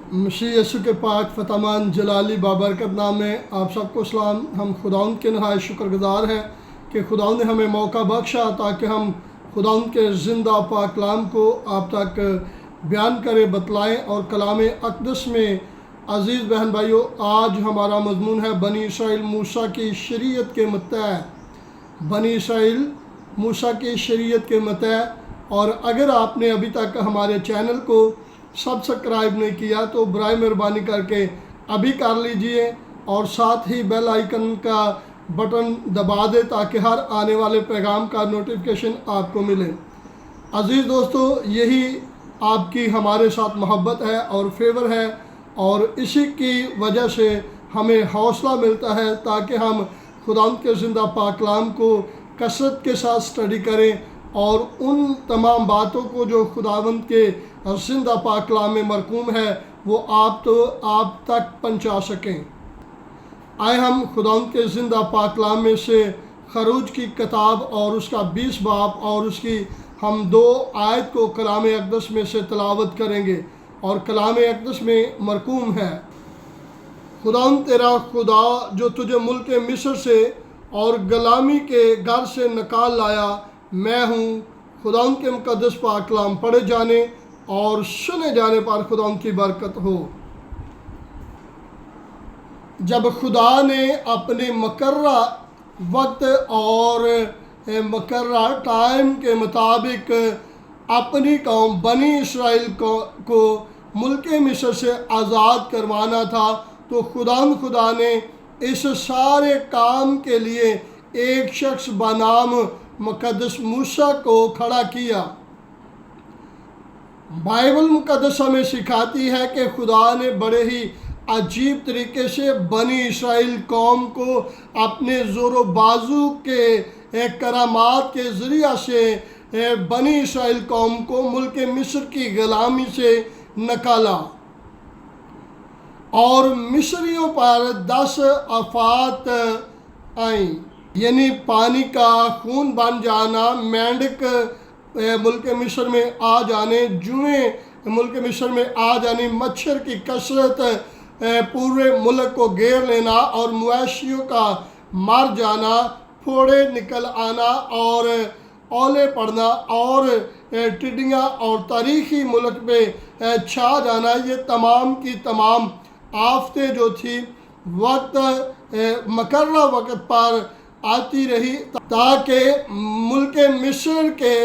मसीह यीशु के पाक फतमान जलाली बाबरकत नाम में आप सबको सलाम। हम खुदाउंद के नहायत शुक्रगुजार हैं कि खुदाउंद ने हमें मौका बख्शा ताकि हम खुदाउंद के ज़िंदा पाक कलाम को आप तक बयान करें, बतलाएं। और कलाम अक़दस में अज़ीज़ बहन भाइयों, आज हमारा मज़मून है बनी इसराइल मूसा की शरीयत के मतैय। बनी इसराइल मूसा की शरीयत के मतैय। और अगर आपने अभी तक हमारे चैनल को सब्सक्राइब नहीं किया तो बराए मेहरबानी करके अभी कर लीजिए और साथ ही बेल आइकन का बटन दबा दे ताकि हर आने वाले पैगाम का नोटिफिकेशन आपको मिले। अज़ीज़ दोस्तों, यही आपकी हमारे साथ मोहब्बत है और फेवर है, और इसी की वजह से हमें हौसला मिलता है ताकि हम खुदावंद के ज़िंदा पाक कलाम को कसरत के साथ स्टडी करें और उन तमाम बातों को जो खुदावंद के ज़िंदा पाक कलाम में मरकूम है वो आप तक पहुंचा सकें। आए हम खुदावंद के ज़िंदा पाक कलाम में से खरूज की किताब और उसका 20 बाब और उसकी हम 2 आयत को कलाम अक़दस में से तिलावत करेंगे। और कलाम अक़दस में मरकूम है, खुदावंद तेरा खुदा जो तुझे मुल्क मिस्र से और गुलामी के घर से निकाल लाया, मैं हूँ। खुदावंद के मुक़द्दस पाक कलाम पढ़े जाने और सुने जाने पर खुदावंद की बरकत हो। जब खुदा ने अपने मुकर्रा वक्त और मुकर्रा टाइम के मुताबिक अपनी कौम बनी इसराइल को मुल्क मिस्र से आज़ाद करवाना था, तो खुदा ने इस सारे काम के लिए एक शख्स बनाम मुक़द्दस मूसा को खड़ा किया। बाइबल मुक़द्दस हमें सिखाती है कि खुदा ने बड़े ही अजीब तरीके से बनी इसराइल कौम को अपने ज़ोर बाजू के करामात के ज़रिया से बनी इसराइल कौम को मुल्क मिस्र की गुलामी से निकाला और मिस्रियों पर 10 आफत आई, यानी पानी का खून बन जाना, मेंढक मुल्क मिस्र में आ जाने, जुएं मुल्क मिस्र में आ जानी, मच्छर की कसरत पूरे मुल्क को घेर लेना और मवेशियों का मर जाना, फोड़े निकल आना और ओले पड़ना और टिड्डियाँ और तारीखी मुल्क पे छा जाना, ये तमाम की तमाम आफतें जो थी वक्त मुकर्रर वक्त पर आती रही ताकि मुल्क मिस्र के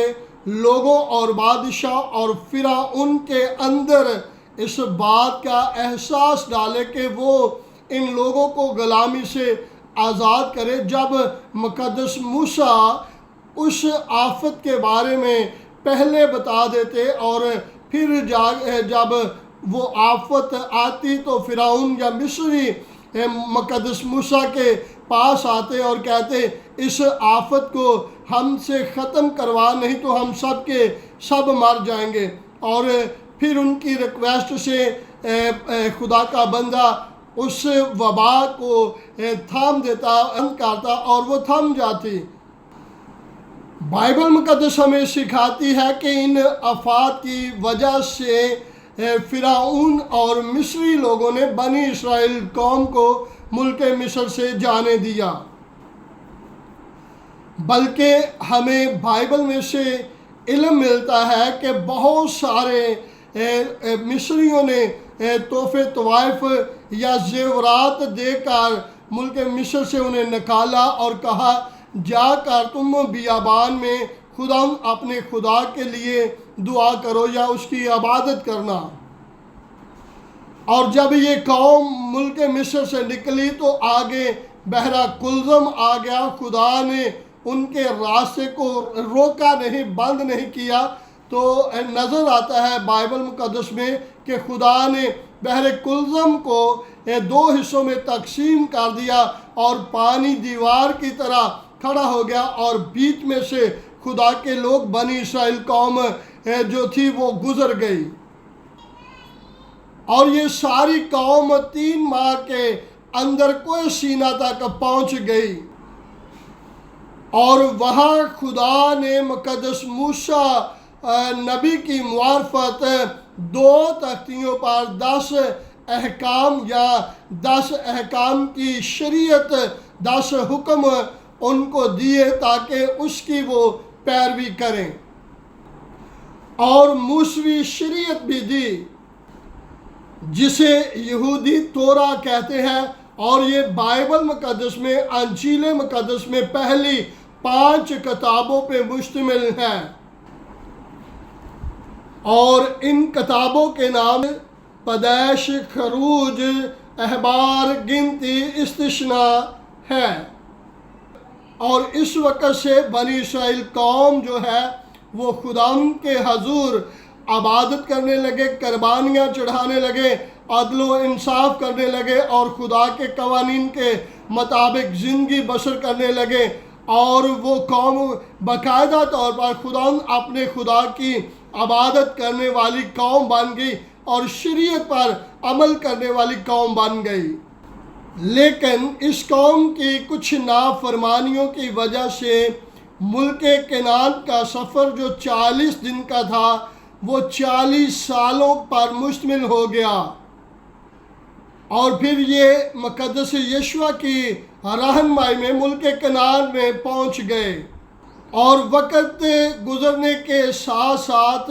लोगों और बादशाह और फ़िरौन के अंदर इस बात का एहसास डाले कि वो इन लोगों को गुलामी से आज़ाद करे। जब मुक़द्दस मूसा उस आफत के बारे में पहले बता देते और फिर जब वो आफत आती तो फ़िरौन या मिस्री मुक़द्दस मूसा के पास आते और कहते इस आफत को हमसे ख़त्म करवा, नहीं तो हम सब के सब मर जाएंगे। और फिर उनकी रिक्वेस्ट से खुदा का बंदा उस वबा को थाम देता, बंद करता और वो थम जाती। बाइबल मुक़द्दस हमें सिखाती है कि इन आफात की वजह से फ़िरौन और मिस्री लोगों ने बनी इसराइल कौम को मुल्क मिस्र से जाने दिया। बल्कि हमें बाइबल में से इल्म मिलता है कि बहुत सारे मिस्रियों ने तोहफ़े तवाइफ या ज़ेवरात देकर मुल्क मिस्र से उन्हें निकाला और कहा जाकर तुम बियाबान में खुदा अपने खुदा के लिए दुआ करो या उसकी इबादत करना। और जब ये कौम मुल्क मिस्र से निकली तो आगे बहरा कुलज़म आ गया। खुदा ने उनके रास्ते को रोका नहीं, बंद नहीं किया। तो नज़र आता है बाइबल मुक़द्दस में कि खुदा ने बहरे कुलज़म को 2 हिस्सों में तकसीम कर दिया और पानी दीवार की तरह खड़ा हो गया और बीच में से खुदा के लोग बनी इसराइल कौम जो थी वो गुजर गई। और ये सारी कौम 3 माह के अंदर कोई सीना तक पहुंच गई। और वहाँ खुदा ने मुक़द्दस मूसा नबी की मुआरफत دو تختیوں پر 10 احکام یا 10 احکام کی شریعت، 10 حکم ان کو دیے تاکہ اس کی وہ پیروی کریں، اور موسوی شریعت بھی دی جسے یہودی تورا کہتے ہیں، اور یہ بائبل مقدس میں، انجیل مقدس میں پہلی 5 کتابوں پہ مشتمل ہے، اور ان کتابوں کے نام پیدائش، خروج، احبار، گنتی، استثناء ہے۔ اور اس وقت سے بنی اسرائیل قوم جو ہے وہ خداوند کے حضور عبادت کرنے لگے، قربانیاں چڑھانے لگے، عدل و انصاف کرنے لگے، اور خدا کے قوانین کے مطابق زندگی بسر کرنے لگے، اور وہ قوم باقاعدہ طور پر خداوند اپنے خدا کی عبادت کرنے والی قوم بن گئی اور شریعت پر عمل کرنے والی قوم بن گئی۔ لیکن اس قوم کی کچھ نافرمانیوں کی وجہ سے ملک کنعان کا سفر جو 40 دن کا تھا وہ 40 سالوں پر مشتمل ہو گیا، اور پھر یہ مقدس یشوع کی رہنمائی میں ملک کنعان میں پہنچ گئے، اور وقت گزرنے کے ساتھ ساتھ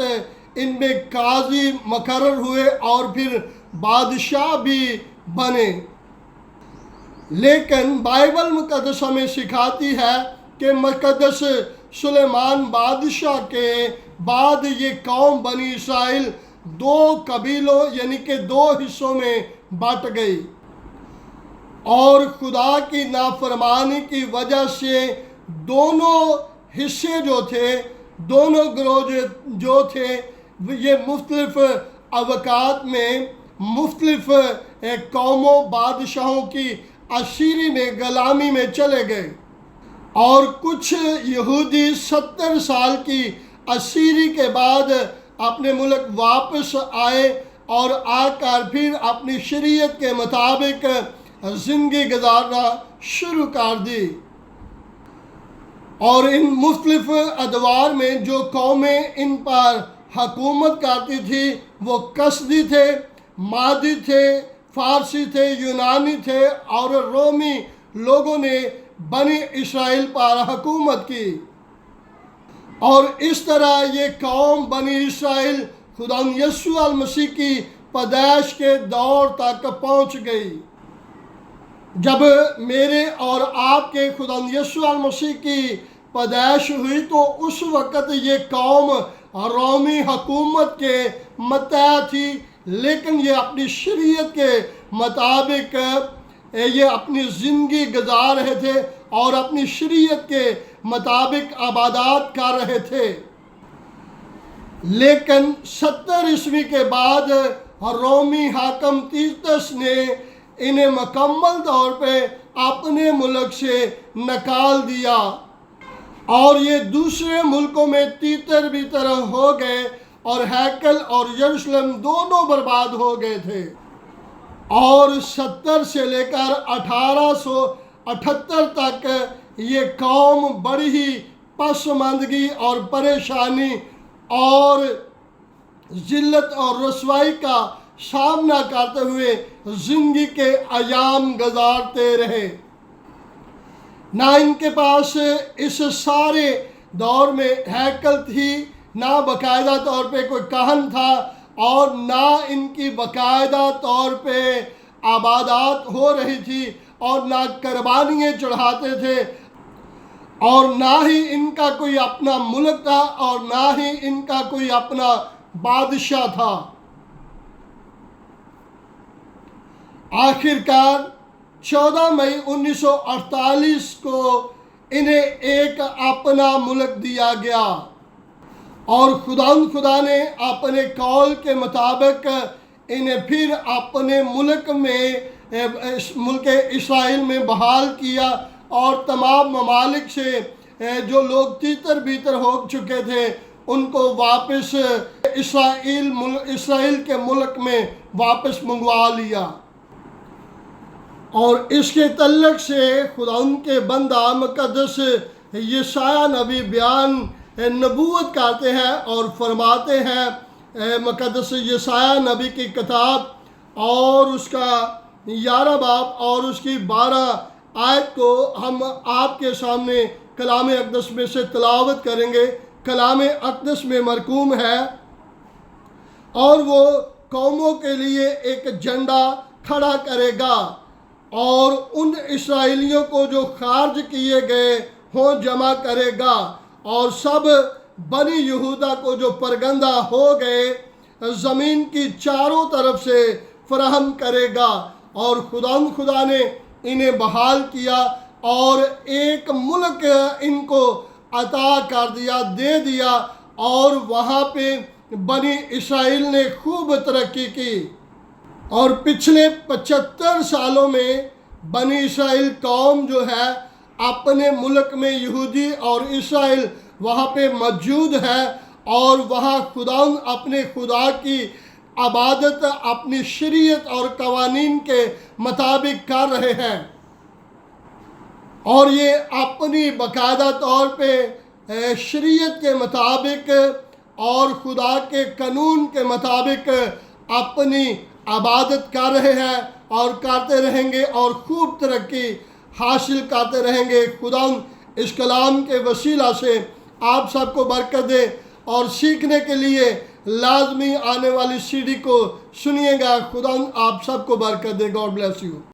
ان میں قاضی مقرر ہوئے اور پھر بادشاہ بھی بنے۔ لیکن بائبل مقدس ہمیں سکھاتی ہے کہ مقدس سلیمان بادشاہ کے بعد یہ قوم بنی اسرائیل 2 قبیلوں یعنی کہ 2 حصوں میں بٹ گئی، اور خدا کی نافرمانی کی وجہ سے دونوں حصے جو تھے، دونوں گروہ جو تھے، یہ مختلف اوقات میں مختلف قوموں بادشاہوں کی اسیری میں غلامی میں چلے گئے، اور کچھ یہودی 70 سال کی اسیری کے بعد اپنے ملک واپس آئے اور آ کر پھر اپنی شریعت کے مطابق زندگی گزارنا شروع کر دی، اور ان مختلف ادوار میں جو قومیں ان پر حکومت کرتی تھی وہ کسدی تھے، مادی تھے، فارسی تھے، یونانی تھے، اور رومی لوگوں نے بنی اسرائیل پر حکومت کی، اور اس طرح یہ قوم بنی اسرائیل خداوند یسوع المسیح کی پیدائش کے دور تک پہنچ گئی۔ جب میرے اور آپ کے خداوند یسوع المسیح کی پیدائش ہوئی تو اس وقت یہ قوم رومی حکومت کے متحد تھی، لیکن یہ اپنی شریعت کے مطابق یہ اپنی زندگی گزار رہے تھے اور اپنی شریعت کے مطابق عبادات کر رہے تھے۔ لیکن 70 عیسوی کے بعد رومی حاکم تیتس نے انہیں مکمل طور پہ اپنے ملک سے نکال دیا، اور یہ دوسرے ملکوں میں تیتر بیتر ہو گئے، اور ہیکل اور یروشلم دونوں برباد ہو گئے تھے، اور 70 سے لے کر 1878 تک یہ قوم بڑی ہی پسماندگی اور پریشانی اور ذلت اور رسوائی کا سامنا کرتے ہوئے زندگی کے ایام گزارتے رہے۔ نہ ان کے پاس اس سارے دور میں ہیکل تھی، نہ باقاعدہ طور پہ کوئی کاہن تھا، اور نہ ان کی باقاعدہ طور پہ عبادات ہو رہی تھی، اور نہ قربانیاں چڑھاتے تھے، اور نہ ہی ان کا کوئی اپنا ملک تھا، اور نہ ہی ان کا کوئی اپنا بادشاہ تھا۔ آخر کار 14 مئی 1948 کو انہیں ایک اپنا ملک دیا گیا، اور خدا نے اپنے قول کے مطابق انہیں پھر اپنے ملک میں ملک اسرائیل میں بحال کیا، اور تمام ممالک سے جو لوگ تیتر بیتر ہو چکے تھے ان کو واپس اسرائیل کے ملک میں واپس منگوا لیا۔ اور اس کے تعلق سے خداوند کے بندہ مقدس یشعیاہ نبی بیان نبوت کرتے ہیں اور فرماتے ہیں मुक़द्दस यशाया नबी की किताब और उसका 11 बाब और उसकी 12 आयत को हम आपके सामने कलाम अक़दस में से तिलावत करेंगे। कलाम अक़दस में मरकूम है, और वो कौमों के लिए एक झंडा खड़ा करेगा और उन इस्राएलियों को जो खारिज किए गए हों जमा करेगा, और सब बनी यहूदा को जो परगंदा हो गए ज़मीन की चारों तरफ से फराहम करेगा। और खुदा ने इन्हें बहाल किया और एक मुल्क इनको अता कर दिया, दे दिया, और वहाँ पे बनी इस्राएल ने खूब तरक्की की। और पिछले 75 सालों में बनी इस्राएल कौम जो है अपने मुल्क में यहूदी और इस्राएल वहाँ पे मौजूद है, और वहाँ खुदा अपने खुदा की इबादत अपनी शरीयत और कवानीन के मुताबिक कर रहे हैं, और ये अपनी बाकायदा तौर पे शरीयत के मुताबिक और खुदा के कानून के मुताबिक अपनी इबादत कर रहे हैं और करते रहेंगे और खूब तरक्की हासिल करते रहेंगे। खुदा इस कलाम के वसीला से आप सबको बरकत दे, और सीखने के लिए लाजमी आने वाली सीडी को सुनिएगा। खुदा आप सबको बरकत दे। God bless you.